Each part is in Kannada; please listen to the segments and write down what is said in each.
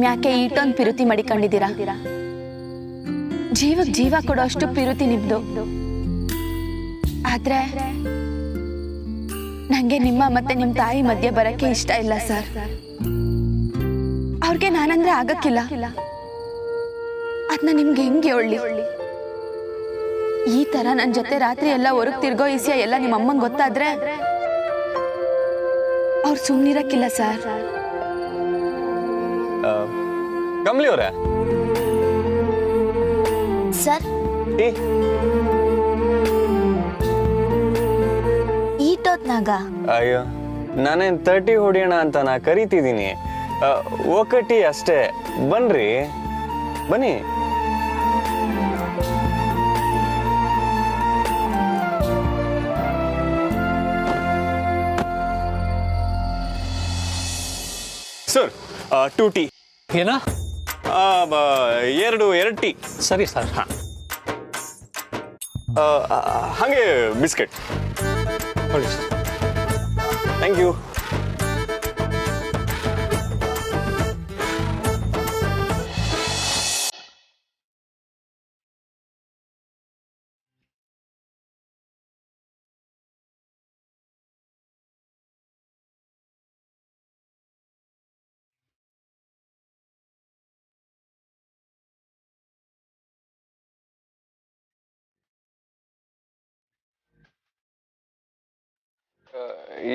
ಇನ್ಯಾಕೆ ಈಟೊಂದು ಪಿರುತಿ ಮಡಿಕೊಂಡಿದ್ದೀರಾ? ಜೀವಕ್ಕೆ ಜೀವ ಕೊಡೋ ಅಷ್ಟು ಪಿರುತಿ ನಿಮ್ದು. ಆದ್ರೆ ನಂಗೆ ನಿಮ್ಮ ಮತ್ತೆ ನಿಮ್ ತಾಯಿ ಮಧ್ಯೆ ಬರಕ್ಕೆ ಇಷ್ಟ ಇಲ್ಲ ಸರ್. ಅವ್ರಿಗೆ ನಾನಂದ್ರೆ ಆಗಕ್ಕಿಲ್ಲ. ಅದನ್ನ ನಿಮ್ಗೆ ಹೆಂಗೆ ಹೇಳಿ? ಈ ತರ ನನ್ ಜೊತೆ ರಾತ್ರಿ ಎಲ್ಲ ಹೊರಗ್ ತಿರ್ಗೋ ಇಸ್ಯ ಎಲ್ಲ ನಿಮ್ಮ ಅಮ್ಮಂಗೆ ಗೊತ್ತಾದ್ರೆ ಅವ್ರು ಸುಮ್ನಿರಕ್ಕಿಲ್ಲ ಸರ್. ಕಮಲಿ ಅವರೇ ಸರ್, ಈಟೋತ್ನಾಗ ಅಯ್ಯೋ ನಾನೇನ್ 30 ಹೊಡಿಯೋಣ ಅಂತ ನಾ ಕರಿತಿದ್ದೀನಿ. ಒಕಟಿ ಅಷ್ಟೇ, ಬನ್ರಿ ಬನ್ನಿ. Sir 2 tea. ಏನಾ? ಎರಡು ಟೀ. ಸರಿ ಸರ್. ಹಾಂ, ಹಾಗೆ ಬಿಸ್ಕೆಟ್. ಹೊಳ್ಳಿ ಸರ್. Thank you.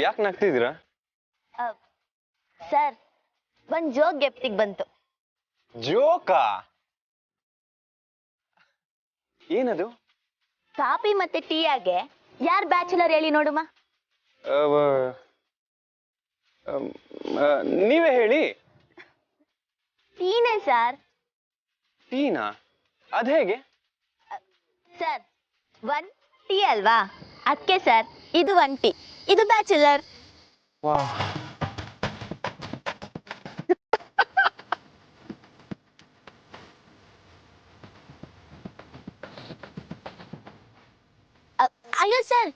ಯಾಕೆ ನಗ್ತಿದ್ದೀರಾ? ಸರ್, ಒಂದ್ ಜೋಕ್ ಗೆಪ್ತಿಗ್ ಬಂತು. ಜೋಕಾ? ಏನದು? ಕಾಫಿ ಮತ್ತೆ ಟೀಯಾಗೆ ಯಾರ್ ಬ್ಯಾಚುಲರ್ ಹೇಳಿ ನೋಡುಮ? ನೀವೇ ಹೇಳಿ. ಟೀನೇ ಸರ್. ಟೀನಾ? ಅದ್ ಹೇಗೆ? ಸರ್, 1 ಟೀ ಅಲ್ವಾ, ಅದಕ್ಕೆ ಸರ್ ಇದು 1 ಟೀ, ಇದು ಬ್ಯಾಚುಲರ್. ಅಯ್ಯೋ ಸರ್,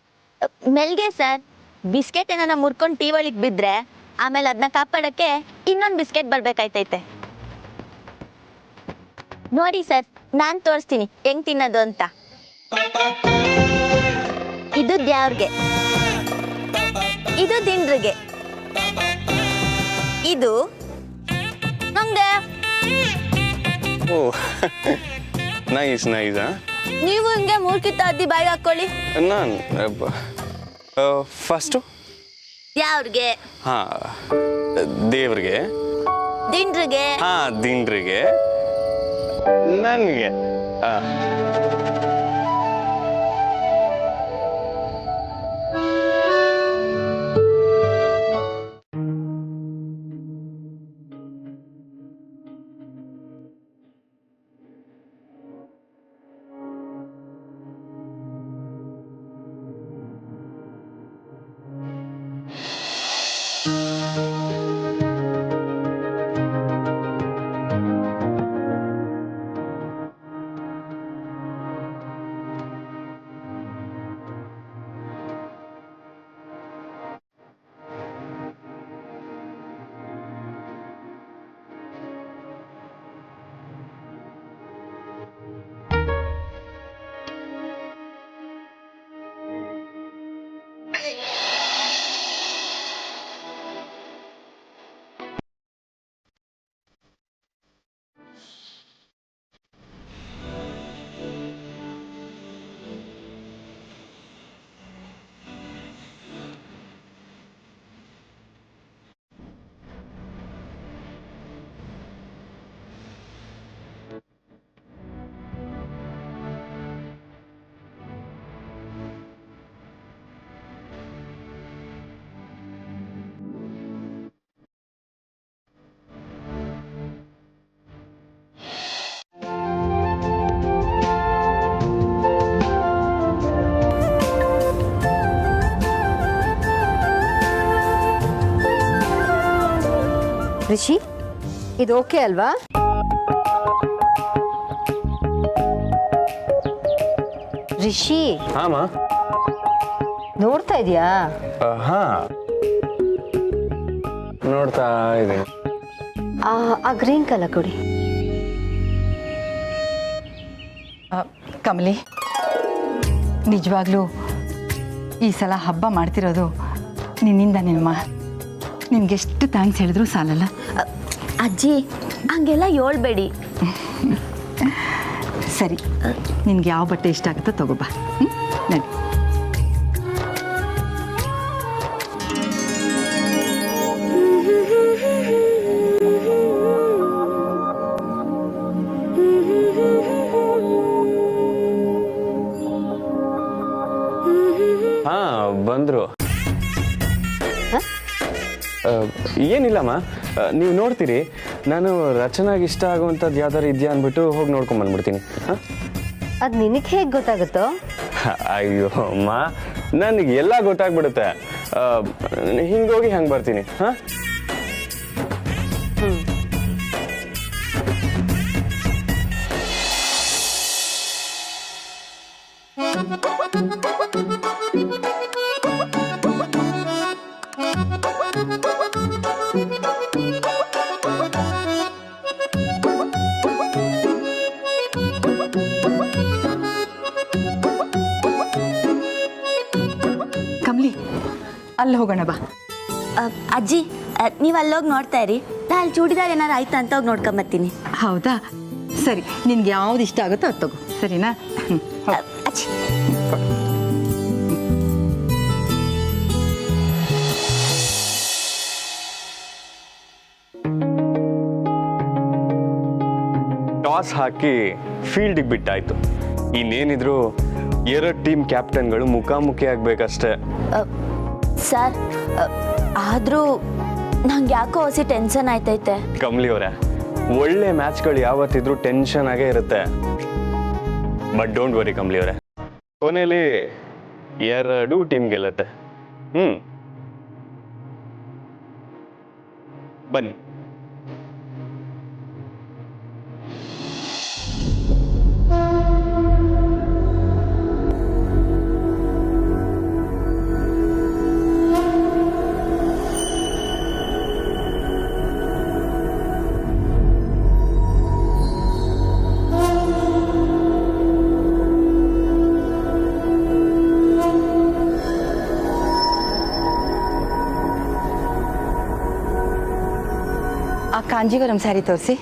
ಮೆಲ್ಗೆ ಸರ್. ಬಿಸ್ಕೆಟ್ ಏನಾರ ಮುರ್ಕೊಂಡು ಟೀ ಒಳಗೆ ಬಿದ್ರೆ ಆಮೇಲೆ ಅದನ್ನ ಕಾಪಾಡಕ್ಕೆ ಇನ್ನೊಂದು ಬಿಸ್ಕೆಟ್ ಬರ್ಬೇಕಾಯ್ತೈತೆ. ನೋಡಿ ಸರ್, ನಾನ್ ತೋರಿಸ್ತೀನಿ ಹೆಂಗ್ ತಿನ್ನೋದು ಅಂತ. ಇದು ದ್ಯಾವ್ರಿಗೆ, ಇದು ದಿಂಡ್ರಿಗೆ, ಇದು ನಂಗೆ. ಓ ನೈಸ್ ನೈಸ್. ನೀವು ಹಿಂಗೆ ಮೂರ್ಕಿತ ಅದ್ದಿ ಬಾಯಿಗೆ ಹಾಕೊಳ್ಳಿ. ನಾನು ಫಸ್ಟು ದ್ಯಾವ್ರಿಗೆ, ಹಾ ದೇವ್ರಿಗೆ, ದಿಂಡ್ರಿಗೆ, ಹಾ ದಿಂಡ್ರಿಗೆ, ನನಗೆ. ರಿಷಿ, ಇದು ಓಕೆ ಅಲ್ವಾ? ರಿಷಿ, ಹಾಮ ನೋಡ್ತಾ ಇದೀಯಾ? ಹಾ ನೋಡ್ತಾ ಇದ್ದೀನಿ. ಆ ಗ್ರೀನ್ ಕಲರ್ ಕೊಡಿ. ಕಮಲಿ, ನಿಜವಾಗ್ಲೂ ಈ ಸಲ ಹಬ್ಬ ಮಾಡ್ತಿರೋದು ನಿನ್ನಿಂದ ನಿನ್ನಮ್ಮ. ನಿನ್ಗೆಷ್ಟು ಥ್ಯಾಂಕ್ಸ್ ಹೇಳಿದ್ರು ಸಾಲಲ್ಲ. ಅಜ್ಜಿ ಹಂಗೆಲ್ಲ ಹೇಳ್ಬೇಡಿ. ಸರಿ, ನಿನ್ಗೆ ಯಾವ ಬಟ್ಟೆ ಇಷ್ಟ ಆಗುತ್ತೋ ತಗೋಬಾ. ನಡಿ. ಹಾ, ಬಂದ್ರು. ಏನಿಲ್ಲಮ್ಮ, ನೀವು ನೋಡ್ತೀರಿ. ನಾನು ರಚನಾಗಿ ಇಷ್ಟ ಆಗುವಂಥದ್ದು ಯಾವ್ದಾರು ಇದೆಯಾ ಅಂದ್ಬಿಟ್ಟು ಹೋಗಿ ನೋಡ್ಕೊಂಡ್ ಬಂದ್ಬಿಡ್ತೀನಿ. ಹಾಂ, ಅದು ನಿನಗೆ ಹೇಗೆ ಗೊತ್ತಾಗುತ್ತೋ? ಅಯ್ಯೋ ಅಮ್ಮ, ನನಗೆ ಎಲ್ಲ ಗೊತ್ತಾಗ್ಬಿಡುತ್ತೆ. ಹಿಂಗೋಗಿ ಹಂಗೆ ಬರ್ತೀನಿ. ಹಾಂ, ಕಮಲಿ, ಅಲ್ಲಿ ಹೋಗೋಣ ಬಾ. ಅಜ್ಜಿ ನೀವು ಅಲ್ಲೋಗಿ ನೋಡ್ತಾ ಇರಿ. ನಾ ಅಲ್ಲಿ ಚೂಡಿದಾರ್ ಏನಾರು ಆಯ್ತಾ ಅಂತ ಹೋಗಿ ನೋಡ್ಕೊಂಬರ್ತೀನಿ. ಹೌದಾ? ಸರಿ, ನಿನ್ಗೆ ಯಾವ್ದು ಇಷ್ಟ ಆಗುತ್ತೋ ಅದು ತಗೋ. ಸರಿನಾ? ಅಜ್ಜಿ ಟಾಸ್ ಹಾಕಿ ಫೀಲ್ಡಿಗೆ ಬಿಟ್ಟಾಯ್ತು. ಇನ್ನೇನಿದ್ರು 2 ಟೀಮ್ ಕ್ಯಾಪ್ಟನ್ಗಳು ಮುಖಾಮುಖಿ ಆಗ್ಬೇಕಷ್ಟೇ. ಸರ್, ಆದರೂ ನಂಗೆ ಯಾಕೋ ಹೊಸಿ ಟೆನ್ಷನ್ ಆಯ್ತೈತೆ. ಕಮಲಿ ಅವರೇ, ಒಳ್ಳೆ ಮ್ಯಾಚ್ಗಳು ಯಾವತ್ತಿದ್ರು ಟೆನ್ಷನ್ ಆಗೇ ಇರುತ್ತೆ. ಬಟ್ ಡೋಂಟ್ ವರಿ ಕಮಲಿ ಅವರೇ, ಕೊನೆಯಲ್ಲಿ 2 ಟೀಮ್ ಗೆಲ್ಲತ್ತೆ. ಬನ್ನಿ. ಆ ಕಾಂಜೀವರಂ ಸ್ಯಾರಿ ತೋರಿಸಿ.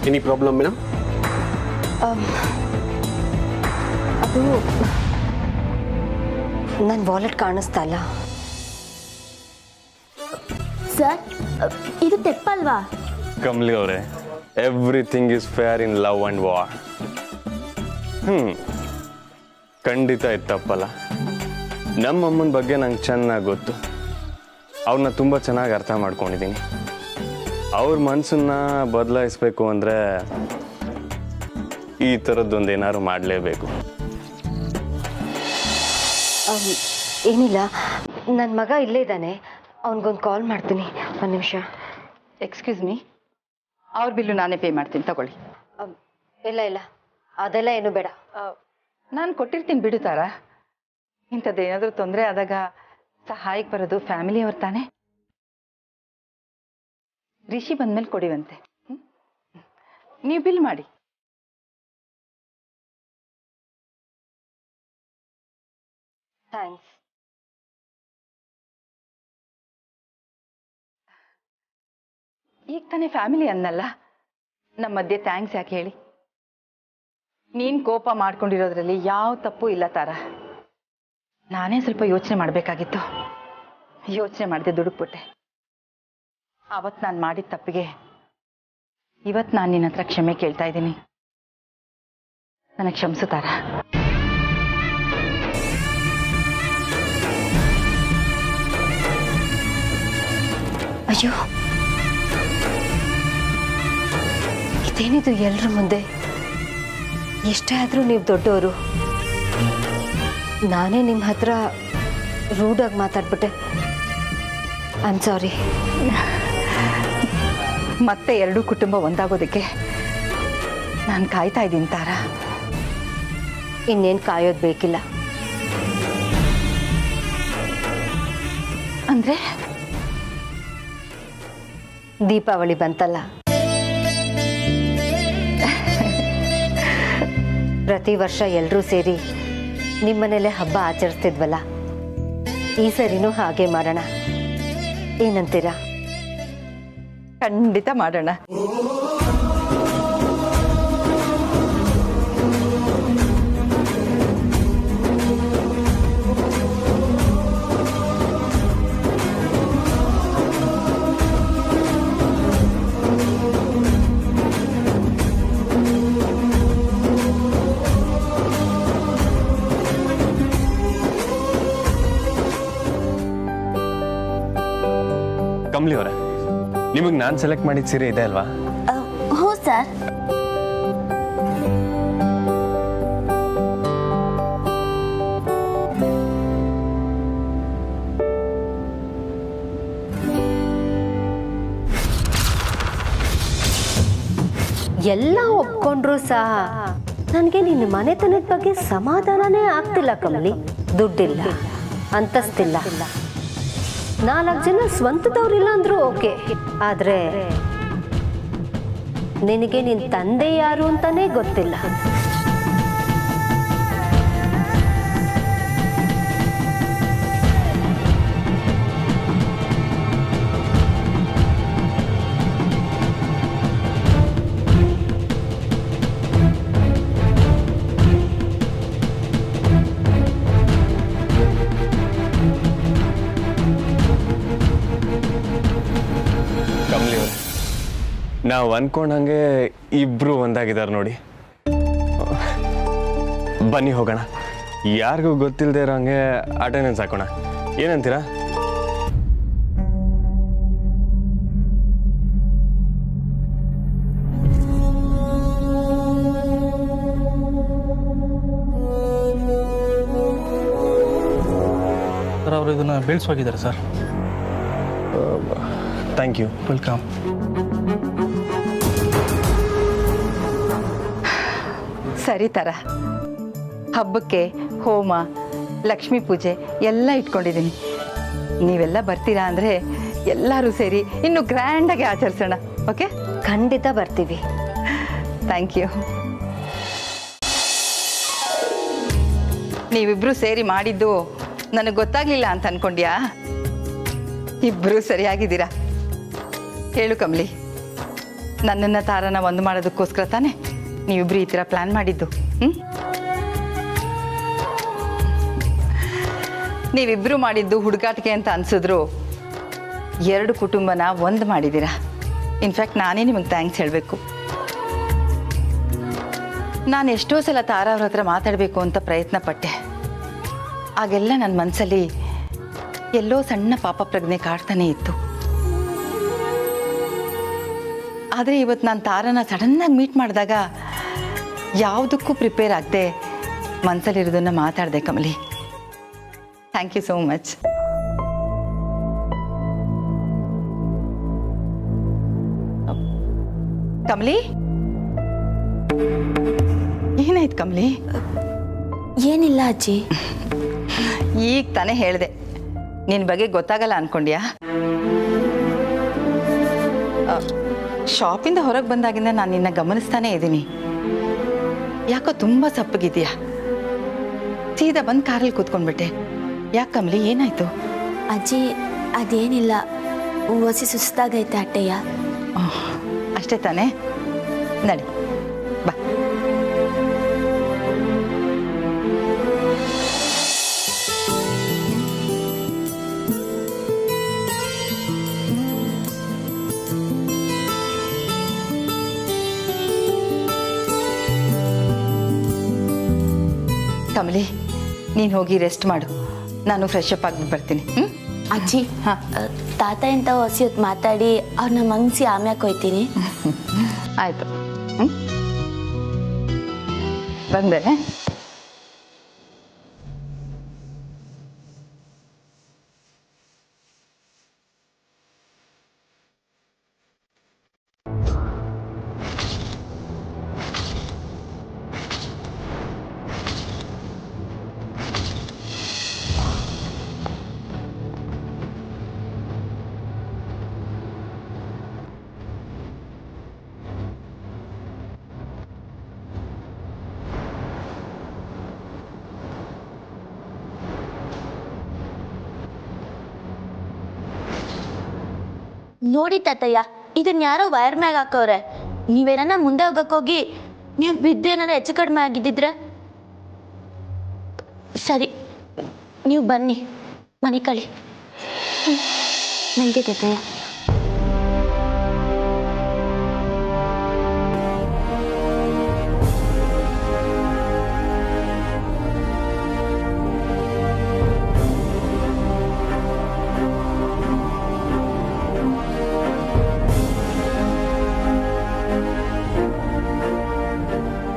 Any problem madam? ಅದು ನನ್ನ ವಾಲೆಟ್ ಕಾಣಿಸ್ತಾ ಇಲ್ಲ. ಸರ್, ಇದು ತೆಪ್ಪಲ್ವಾ? ಕಮಲಿ ಅವರೇ, everything is fair in love and war. ಖಂಡಿತ ಇದು ತಪ್ಪಲ್ಲ. ನಮ್ಮಮ್ಮನ ಬಗ್ಗೆ ನಂಗೆ ಚೆನ್ನಾಗಿ ಗೊತ್ತು. ಅವ್ರನ್ನ ತುಂಬ ಚೆನ್ನಾಗಿ ಅರ್ಥ ಮಾಡ್ಕೊಂಡಿದ್ದೀನಿ. ಅವ್ರ ಮನಸ್ಸನ್ನ ಬದಲಾಯಿಸ್ಬೇಕು ಅಂದರೆ ಈ ಥರದ್ದೊಂದು ಏನಾದ್ರು ಮಾಡಲೇಬೇಕು. ಏನಿಲ್ಲ, ನನ್ನ ಮಗ ಇಲ್ಲೇ ಇದ್ದಾನೆ. ಅವನಿಗೊಂದು ಕಾಲ್ ಮಾಡ್ತೀನಿ. ಒಂದು ನಿಮಿಷ. ಎಕ್ಸ್ಕ್ಯೂಸ್ ಮೀ, ಅವ್ರ ಬಿಲ್ಲು ನಾನೇ ಪೇ ಮಾಡ್ತೀನಿ, ತಗೊಳ್ಳಿ. ಇಲ್ಲ ಇಲ್ಲ, ಅದೆಲ್ಲ ಏನು ಬೇಡ. ನಾನು ಕೊಟ್ಟಿರ್ತೀನಿ ಬಿಡು ತಾರಾ. ಇಂಥದ್ದೇನಾದರೂ ತೊಂದರೆ ಆದಾಗ ಸಹಾಯಕ್ಕೆ ಬರೋದು ಫ್ಯಾಮಿಲಿಯವ್ರು ತಾನೆ. ರಿಷಿ ಬಂದ್ಮೇಲೆ ಕೊಡಿವಂತೆ. ನೀವು ಬಿಲ್ ಮಾಡಿ. ಥ್ಯಾಂಕ್ಸ್. ಈಗ ತಾನೇ ಫ್ಯಾಮಿಲಿ ಅನ್ನಲ್ಲ, ನಮ್ಮ ಮಧ್ಯೆ ಥ್ಯಾಂಕ್ಸ್ ಯಾಕೆ ಹೇಳಿ? ನೀನು ಕೋಪ ಮಾಡ್ಕೊಂಡಿರೋದ್ರಲ್ಲಿ ಯಾವ ತಪ್ಪು ಇಲ್ಲ ತಾರಾ. ನಾನೇ ಸ್ವಲ್ಪ ಯೋಚನೆ ಮಾಡಬೇಕಾಗಿತ್ತು. ಯೋಚನೆ ಮಾಡದೆ ದುಡುಕ್ಬಿಟ್ಟೆ. ಅವತ್ತು ನಾನು ಮಾಡಿದ ತಪ್ಪಿಗೆ ಇವತ್ತು ನಾನು ನಿನ್ನ ಹತ್ರ ಕ್ಷಮೆ ಕೇಳ್ತಾ ಇದ್ದೀನಿ. ನನಗೆ ಕ್ಷಮಿಸುತ್ತಾರ? ಅಯ್ಯೋ, ಇದೇನಿದು ಎಲ್ರ ಮುಂದೆ? ಎಷ್ಟೇ ಆದರೂ ನೀವು ದೊಡ್ಡವರು. ನಾನೇ ನಿಮ್ಮ ಹತ್ರ ರೂಢಾಗಿ ಮಾತಾಡ್ಬಿಟ್ಟೆ. I am sorry. ಮತ್ತೆ ಎರಡೂ ಕುಟುಂಬ ಒಂದಾಗೋದಕ್ಕೆ ನಾನು ಕಾಯ್ತಾ ಇದ್ದೀನಿ ತಾರಾ. ಇನ್ನೇನು ಕಾಯೋದು ಬೇಕಿಲ್ಲ. ಅಂದ್ರೆ ದೀಪಾವಳಿ ಬಂತಲ್ಲ, ಪ್ರತಿ ವರ್ಷ ಎಲ್ಲರೂ ಸೇರಿ ನಿಮ್ಮನೇಲೆ ಹಬ್ಬ ಆಚರಿಸ್ತಿದ್ವಲ್ಲ, ಈ ಸರಿನೂ ಹಾಗೆ ಮಾಡೋಣ. ಏನಂತೀರಾ? ಖಂಡಿತ ಮಾಡೋಣ. ಕಮಲಿ ಅವರೇ, ನಿಮಗೆ ನಾನು ಸೆಲೆಕ್ಟ್ ಮಾಡಿದ ಸೀರೆ ಇದೆ ಅಲ್ವಾ? ಹ್ಞೂ ಸರ್. ಎಲ್ಲ ಒಪ್ಕೊಂಡ್ರು ಸಹ ನನಗೆ ನಿನ್ನ ಮನೆತನದ ಬಗ್ಗೆ ಸಮಾಧಾನನೇ ಆಗ್ತಿಲ್ಲ ಕಮಲಿ. ದುಡ್ಡಿಲ್ಲ, ಅಂತಸ್ತಿಲ್ಲ, 4 ಜನ ಸ್ವಂತದವ್ರಿಲ್ಲ ಅಂದ್ರೂ ಓಕೆ. ಆದ್ರೆ ನಿನಗೆ ನಿನ್ನ ತಂದೆ ಯಾರು ಅಂತಾನೆ ಗೊತ್ತಿಲ್ಲ. ನಾವು ಅನ್ಕೊಂಡಂಗೆ ಇಬ್ರು ಒಂದಾಗಿದ್ದಾರೆ ನೋಡಿ. ಬನ್ನಿ ಹೋಗೋಣ. ಯಾರಿಗೂ ಗೊತ್ತಿಲ್ಲದೆ ಇರೋಂಗೆ ಅಟೆಂಡೆನ್ಸ್ ಹಾಕೋಣ. ಏನಂತೀರಾ? ಸರ್, ಅವರು ಇದನ್ನು ಬೆಳೆಸೋಗಿದ್ದಾರೆ ಸರ್. Thank you. ವೆಲ್ಕಮ್. ಸರಿ ತರ ಹಬ್ಬಕ್ಕೆ ಹೋಮ, ಲಕ್ಷ್ಮೀ ಪೂಜೆ ಎಲ್ಲ ಇಟ್ಕೊಂಡಿದ್ದೀನಿ. ನೀವೆಲ್ಲ ಬರ್ತೀರಾ ಅಂದರೆ ಎಲ್ಲರೂ ಸೇರಿ ಇನ್ನು ಗ್ರ್ಯಾಂಡಾಗಿ ಆಚರಿಸೋಣ. ಓಕೆ? ಖಂಡಿತ ಬರ್ತೀವಿ. Thank you. ನೀವಿಬ್ರು ಸೇರಿ ಮಾಡಿದ್ದು ನನಗೆ ಗೊತ್ತಾಗ್ಲಿಲ್ಲ ಅಂತ ಅನ್ಕೊಂಡ್ಯಾ? ಇಬ್ಬರು ಸರಿಯಾಗಿದ್ದೀರಾ. ಹೇಳು ಕಮಲಿ, ನನ್ನನ್ನು ತಾರನ ಒಂದು ಮಾಡೋದಕ್ಕೋಸ್ಕರ ತಾನೆ ನೀವಿಬ್ರು ಈ ಥರ ಪ್ಲ್ಯಾನ್ ಮಾಡಿದ್ದು? ನೀವಿಬ್ರು ಮಾಡಿದ್ದು ಹುಡುಗಾಟಿಕೆ ಅಂತ ಅನ್ಸಿದ್ರು 2 ಕುಟುಂಬನ ಒಂದು ಮಾಡಿದ್ದೀರಾ. ಇನ್ಫ್ಯಾಕ್ಟ್ ನಾನೇ ನಿಮಗೆ ಥ್ಯಾಂಕ್ಸ್ ಹೇಳಬೇಕು. ನಾನು ಎಷ್ಟೋ ಸಲ ತಾರಾ ಅವ್ರ ಹತ್ರ ಮಾತಾಡಬೇಕು ಅಂತ ಪ್ರಯತ್ನ ಪಟ್ಟೆ. ಆಗೆಲ್ಲ ನನ್ನ ಮನಸ್ಸಲ್ಲಿ ಎಲ್ಲೋ ಸಣ್ಣ ಪಾಪ ಪ್ರಜ್ಞೆ ಕಾಡ್ತಾನೆ ಇತ್ತು. ಆದರೆ ಇವತ್ತು ನಾನು ತಾರನ ಸಡನ್ನಾಗಿ ಮೀಟ್ ಮಾಡಿದಾಗ ಯಾವುದಕ್ಕೂ ಪ್ರಿಪೇರ್ ಆಗದೆ ಮನಸ್ಸಲ್ಲಿರೋದನ್ನು ಮಾತಾಡಿದೆ Kamali. Thank you so much. Kamali, ಏನಾಯ್ತು ಕಮಲಿ? ಏನಿಲ್ಲ ಅಜ್ಜಿ. ಈಗ ತಾನೇ ಹೇಳಿದೆ, ನಿನ್ನ ಬಗ್ಗೆ ಗೊತ್ತಾಗಲ್ಲ ಅನ್ಕೊಂಡ್ಯಾ? ಶಾಪಿಂದ ಹೊರಗೆ ಬಂದಾಗಿಂದ ನಾನು ನಿನ್ನ ಗಮನಿಸ್ತಾನೇ ಇದ್ದೀನಿ. ಯಾಕೋ ತುಂಬ ಸಪ್ಪಗಿದೆಯಾ? ಸೀದಾ ಬಂದು ಕಾರಲ್ಲಿ ಕೂತ್ಕೊಂಡ್ಬಿಟ್ಟೆ. ಯಾಕೆ ಕಮಲಿ, ಏನಾಯ್ತು? ಅಜ್ಜಿ ಅದೇನಿಲ್ಲ, ಒಸಿ ಸುಸ್ತಾಗೈತೆ ಅಟ್ಟೆಯ. ಅಷ್ಟೇ ತಾನೇ? ನಡಿ ಬಾ. ಕಮಲಿ ನೀನು ಹೋಗಿ ರೆಸ್ಟ್ ಮಾಡು, ನಾನು ಫ್ರೆಶ್ ಅಪ್ ಆಗಿಬಿಟ್ಟು ಬರ್ತೀನಿ. ಅಜ್ಜಿ ತಾತ ಎಂತ ಹೊಸಿ ಹೊತ್ತು ಮಾತಾಡಿ ಅವ್ರನ್ನ ಮಂಗಿಸಿ ಆಮ್ಯಾಕೆ ಹೋಯ್ತೀನಿ. ಆಯಿತು. ಬಂದೆ. ನೋಡಿ ತಾತಯ್ಯ, ಇದನ್ನ ಯಾರೋ ವೈರ್ ಮ್ಯಾಗ ಹಾಕವ್ರೆ. ನೀವೇನ ಮುಂದೆ ಹೋಗಕ್ಕೋಗಿ ನೀವು ಬಿದ್ದೇನಾರ ಹೆಚ್ಚು ಕಡಿಮೆ ಆಗಿದ್ದಿದ್ರೆ ಸರಿ, ನೀವು ಬನ್ನಿ ಮನೆ ಕಳಿ. ನನಗೆ ತಾತಯ್ಯ.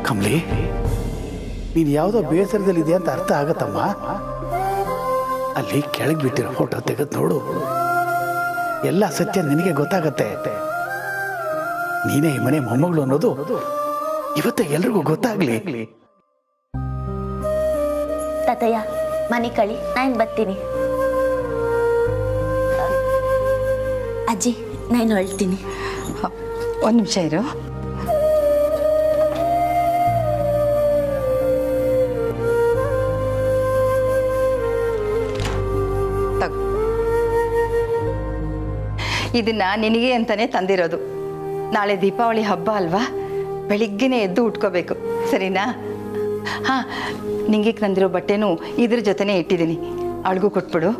ಕಮಲಿ, ನೀನು ಯಾವುದೋ ಬೇಸರದಲ್ಲಿದೆ ಅಂತ ಅರ್ಥ ಆಗತ್ತಮ್ಮ. ಅಲ್ಲಿ ಕೆಳಗೆ ಬಿಟ್ಟಿರೋ ಫೋಟೋ ತೆಗೆದು ನೋಡು, ಎಲ್ಲ ಸತ್ಯ ನಿನಗೆ ಗೊತ್ತಾಗತ್ತೆ. ನೀನೇ ಈ ಮನೆ ಮೊಮ್ಮಗಳು ಅನ್ನೋದು ಇವತ್ತೇ ಎಲ್ರಿಗೂ ಗೊತ್ತಾಗ್ಲಿ. ತಾತಯ್ಯ ಮನೆ ಕಳಿ, ನಾನು ಬರ್ತೀನಿ. ಅಜ್ಜಿ ನಾನು ಹೊಳ್ತೀನಿ. ಒಂದು ನಿಮಿಷ ಇರು. ಇದನ್ನ ನಿನಗೆ ಅಂತಾನೆ ತಂದಿರೋದು. ನಾಳೆ ದೀಪಾವಳಿ ಹಬ್ಬ ಅಲ್ವಾ, ಬೆಳಿಗ್ಗೆನೆ ಎದ್ದು ಉಟ್ಕೋಬೇಕು, ಸರಿನಾ? ಹಾಂ, ನಿಂಗೆ ತಂದಿರೋ ಬಟ್ಟೆನೂ ಇದ್ರ ಜೊತೆನೇ ಇಟ್ಟಿದ್ದೀನಿ, ಅವಳಿಗೂ ಕೊಟ್ಬಿಡು.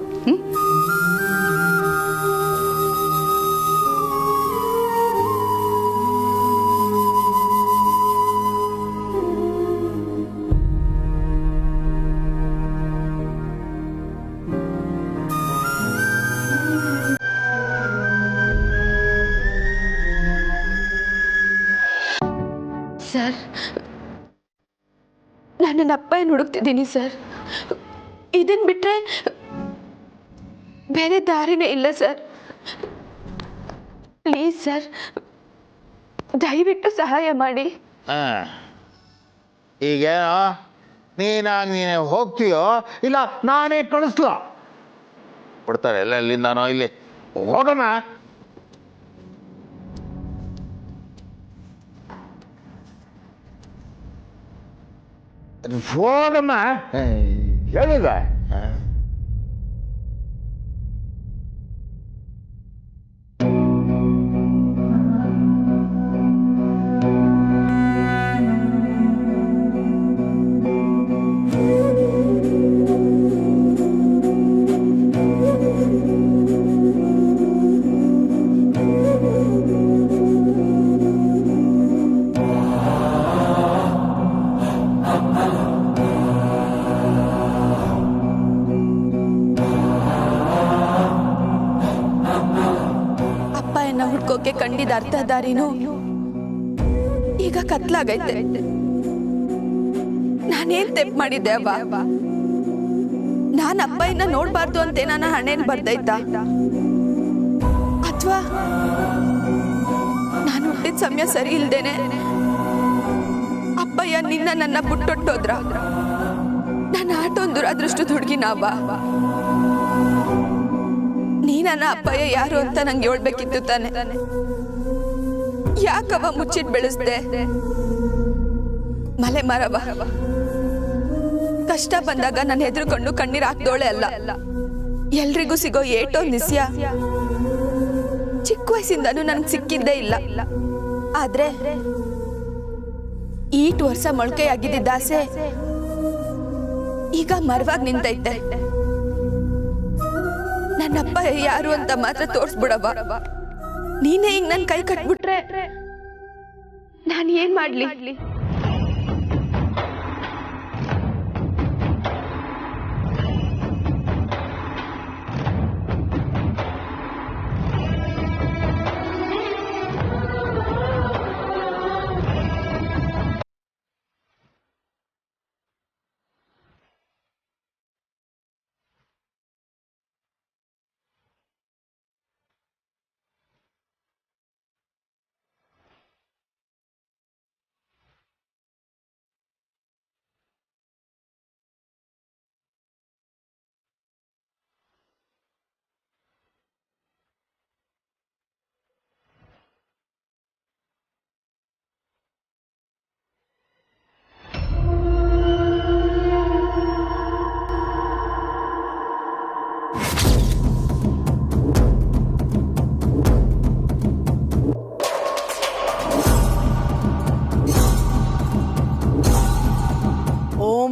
ಸರ್, ನಾನು ನನ್ನ ಅಪ್ಪ ಹುಡುಕ್ತಿದ್ದೀನಿ ಸರ್. ಇದನ್ನು ಬಿಟ್ಟರೆ ಬೇರೆ ದಾರಿನೇ ಇಲ್ಲ ಸರ್. ಪ್ಲೀಸ್ ಸರ್, ದಯವಿಟ್ಟು ಸಹಾಯ ಮಾಡಿ. ಈಗೇನೋ ನೀನೇ ಹೋಗ್ತೀಯೋ ಇಲ್ಲ ನಾನೇ ಕಳಿಸ್ಲೋ? ಬಿಡ್ತಾರೆ ಎಲ್ಲ ಎಲ್ಲಿಂದಾನೋ ಇಲ್ಲಿ ಹೋಗೋಣ. ಹೋಗಮ್ಮ, ಹೇಳಿದ ಹುಡ್ಕೋಕೆ ಕಂಡಿದ್ದ ಅರ್ಥ ದಾರಿನೂ ಈಗ ಕತ್ಲಾಗೈತೆ. ನಾನೇನ್ ತೆಪ್ಪು ಮಾಡಿದ್ದೆ ಅವ್ವ? ನಾನು ಅಪ್ಪಯ್ಯನ ನೋಡ್ಬಾರ್ದು ಅಂತ ನನ್ನ ಹಣೆನ್ ಬರ್ದೈತ, ಅಥವಾ ನಾನು ಹುಟ್ಟಿದ ಸಮಯ ಸರಿ ಇಲ್ದೇನೆ ಅಪ್ಪಯ್ಯ ನನ್ನ ಬಿಟ್ಟೊಟ್ಟೋದ್ರ? ನನ್ನ ಆಟೊಂದು ದುರದೃಷ್ಟದ ಹುಡುಗಿನವ್ವ. ನೀನನ್ನ ಅಪ್ಪಯ್ಯ ಯಾರು ಅಂತ ನಂಗೆ ಹೇಳ್ಬೇಕಿತ್ತು ತಾನೆ. ಯಾಕವ ಮುಚ್ಚಿಟ್ ಬೆಳೆಸ್ದೆ? ಮಲೆ ಮರವ ಕಷ್ಟ ಬಂದಾಗ ನಾನು ಹೆದರ್ಕೊಂಡು ಕಣ್ಣೀರ್ ಹಾಕ್ದೋಳೆ ಅಲ್ಲ. ಎಲ್ರಿಗೂ ಸಿಗೋ ಏಟೋ ನಿಸ್ಯ ಚಿಕ್ಕ ವಯಸ್ಸಿಂದನೂ ನನ್ಗೆ ಸಿಕ್ಕಿದ್ದೇ ಇಲ್ಲ. ಆದ್ರೆ ಈಟ್ ವರ್ಷ ಮೊಳಕೆಯಾಗಿದ್ದ ಆಸೆ ಈಗ ಮರವಾಗಿ ನಿಂತೈತೆ. ನನ್ನಪ್ಪ ಯಾರು ಅಂತ ಮಾತ್ರ ತೋರ್ಸ್ಬಿಡವ. ನೀನೇ ಹಿಂಗ್ ನನ್ ಕೈ ಕಟ್ಬಿಟ್ರೆ ನಾನು ಏನ್ ಮಾಡ್ಲಿ?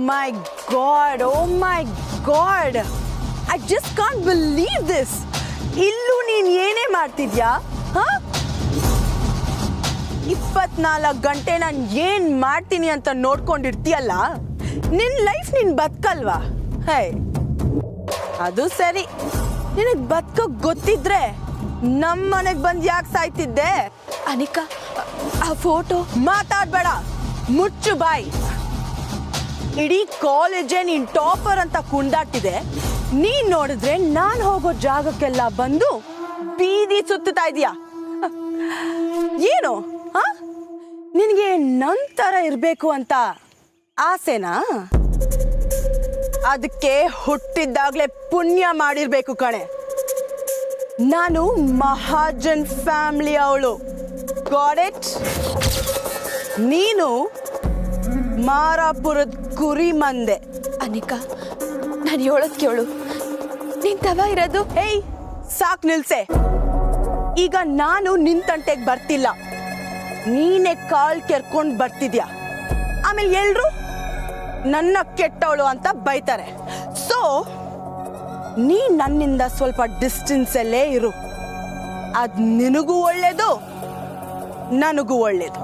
My God, oh my God, I just can't believe this. ಇಲ್ಲೂ ನೀನ್ ಏನೇ ಮಾಡ್ತಿದ್ಯಾ? 24 ಗಂಟೆ ನಾನು ಏನ್ ಮಾಡ್ತೀನಿ ಅಂತ ನೋಡ್ಕೊಂಡಿರ್ತೀಯಲ್ಲ, ನಿನ್ ಲೈಫ್ ನೀನ್ ಬದುಕಲ್ವಾ? ಹೇ, ಅದು ಸರಿ, ನಿನಗ್ ಬದುಕೋಕ್ ಗೊತ್ತಿದ್ರೆ ನಮ್ಮನೆಗ್ ಬಂದ್ ಯಾಕೆ ಸಾಯ್ತಿದ್ದೆ? ಅನಿಕಾ, ಆ ಫೋಟೋ. ಮಾತಾಡ್ಬೇಡ, ಮುಚ್ಚು ಬಾಯ್. ಇಡೀ ಕಾಲೇಜೇ ನೀನ್ ಟಾಪರ್ ಅಂತ ಕುಂದಾಟಿದೆ. ನೀನ್ ನೋಡಿದ್ರೆ ನಾನ್ ಹೋಗೋ ಜಾಗಕ್ಕೆಲ್ಲ ಬಂದು ಬೀದಿ ಸುತ್ತಾ ಇದೀಯ. ಏನು ನಿನಗೆ ನಂತರ ಇರ್ಬೇಕು ಅಂತ ಆಸೆನಾ? ಅದಕ್ಕೆ ಹುಟ್ಟಿದ್ದಾಗ್ಲೇ ಪುಣ್ಯ ಮಾಡಿರ್ಬೇಕು ಕಣೆ. ನಾನು ಮಹಾಜನ್ ಫ್ಯಾಮಿಲಿ ಅವಳು, ಗಾಟ್ ಇಟ್? ನೀನು ಮಾರಾಪುರದ ಕುರಿ ಮಂದೆ. ಅನಿಕಾ, ನಾನು ಹೇಳೋದ್ ಕೇಳು. ನೀನ್ ತವ ಇರೋದು. ಏಯ್, ಸಾಕ್ ನಿಲ್ಸೆ. ಈಗ ನಾನು ನಿನ್ ತಂಟೆಗೆ ಬರ್ತಿಲ್ಲ, ನೀನೇ ಕಾಲ್ ಕೆರ್ಕೊಂಡ್ ಬರ್ತಿದ್ಯಾ. ಆಮೇಲೆ ಎಲ್ರು ನನ್ನ ಕೆಟ್ಟವಳು ಅಂತ ಬೈತಾರೆ. ಸೊ ನೀ ನನ್ನಿಂದ ಸ್ವಲ್ಪ ಡಿಸ್ಟೆನ್ಸ್ ಅಲ್ಲೇ ಇರು. ಅದ್ ನಿನಗೂ ಒಳ್ಳೇದು, ನನಗೂ ಒಳ್ಳೇದು.